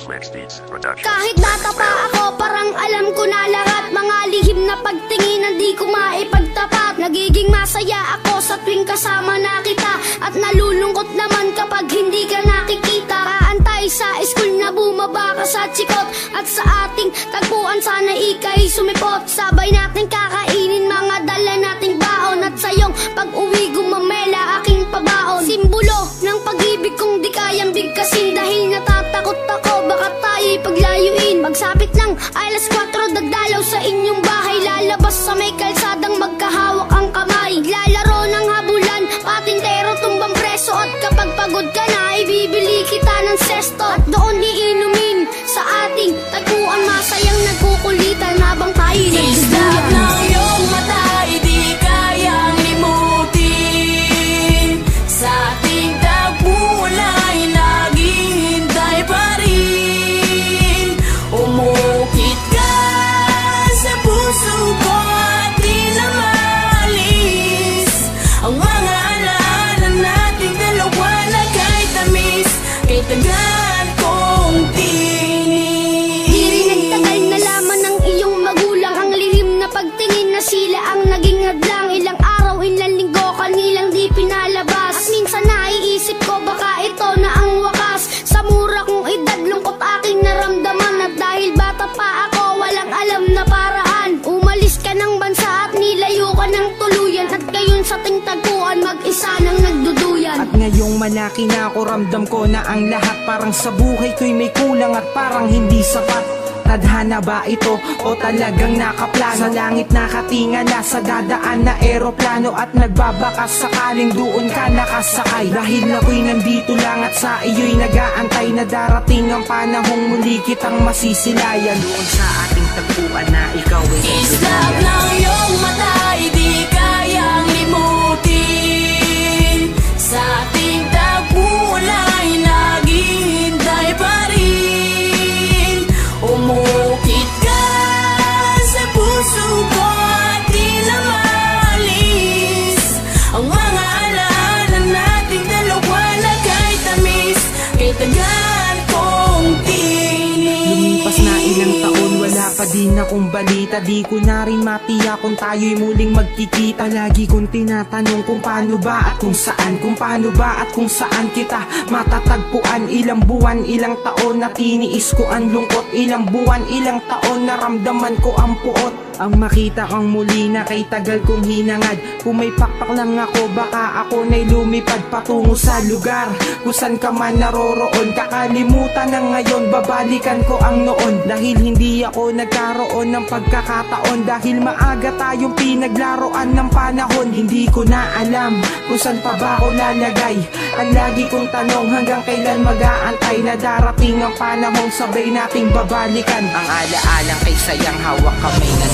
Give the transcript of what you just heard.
Slicks Beats Production. Kahit bata pa ako, parang alam ko na lahat. Mga lihim na pagtingin, di ko maipagtapat. Nagiging masaya ako sa tuwing kasama na kita, at nalulungkot naman kapag hindi ka nakikita. Kaantay sa school na bumaba ka sa chikot, at sa ating tagpuan sana ika'y sumipot. Sabay natin kakainin mga dala nating baon, at sayong pag-uwi gumamela aking pabaon. Simbolo ng pag-ibig kong di kayang bigkasin, dahil natatakot ako baka tayo'y paglayuin. Magsapit lang alas 4, dagdalaw sa inyong bahay, lalabas sa may kalsadang magkahawak ang kamay. Lalaro ng habulan, patintero tumbang preso, at kapag pagod ka na ibibili kita ng sesto. At doon iinumin sa ating tagpuan, masayang nagkukulitan habang tayo'y Islap nagduduyan. ng iyong mata, di kayang limutin. Sa ating tagpuan ay naghihintay pa rin. Umukit ka sa puso ko at di na maalis ang mga alaala nating dalawa na kay tamis, kay tagal kong tinis. Di rin nagtagal, nalaman ng iyong magulang ang lihim na pagtingin na sila ang naging hadlang. Ilang araw, ilang linggo kanilang di pinalabas, at minsan naiisip ko baka ito na ang wakas. Sa mura kong edad, lungkot aking naramdaman, at dahil bata pa ako, walang alam na paraan. Umalis ka ng bansa at nilayo ka ng tuluyan, at gayon sa ting tagpuan mag-isa nang nagduduyan. At ngayong malaki na ako, ramdam ko na ang lahat parang sa buhay ko'y may kulang at parang hindi sapat. Tadhana ba ito o talagang nakaplano? Sa langit nakatingala sa dadaan na eroplano, at nagbabakas sakaling doon ka nakasakay. Dahil ako'y nandito lang at sa iyo'y nag-aantay na darating ang panahong muli kitang masisilayan. Doon sa ating tagpuan na ikaw ay Islap ng iyong mata, di kayang limutin. Sa ating tagpuan ay naghihintay pa rin. Umukit ka sa puso ko at di na maalis ang mga alaala nating dalawa na kay tamis, kay tagal kong tinis. Lumipas na ilang taon, wala pa din akong balita. Di ko na rin matiyak kung tayo'y muling magkikita. Lagi kong tinatanong kung paano ba at kung saan, kung paano ba at kung saan kita matatagpuan. Ilang buwan, ilang taon na tiniis ko ang lungkot. Ilang buwan, ilang taon naramdaman ko ang puot. Ang makita kang muli na kay tagal kong hinangad. Kung may pakpak lang ako, baka ako na'y lumipad patungo sa lugar kung saan ka man naroroon. Kakalimutan na ngayon, babalikan ko ang noon. Dahil hindi ako nagkaroon ng pagkakataon, dahil maaga tayong pinaglaruan ng panahon. Hindi ko na alam kung saan pa ba ako lalagay. Ang lagi kong tanong, hanggang kailan mag-aantay na darating ang panahong sabay nating babalikan. Ang alaalang kay sayang hawak kamay na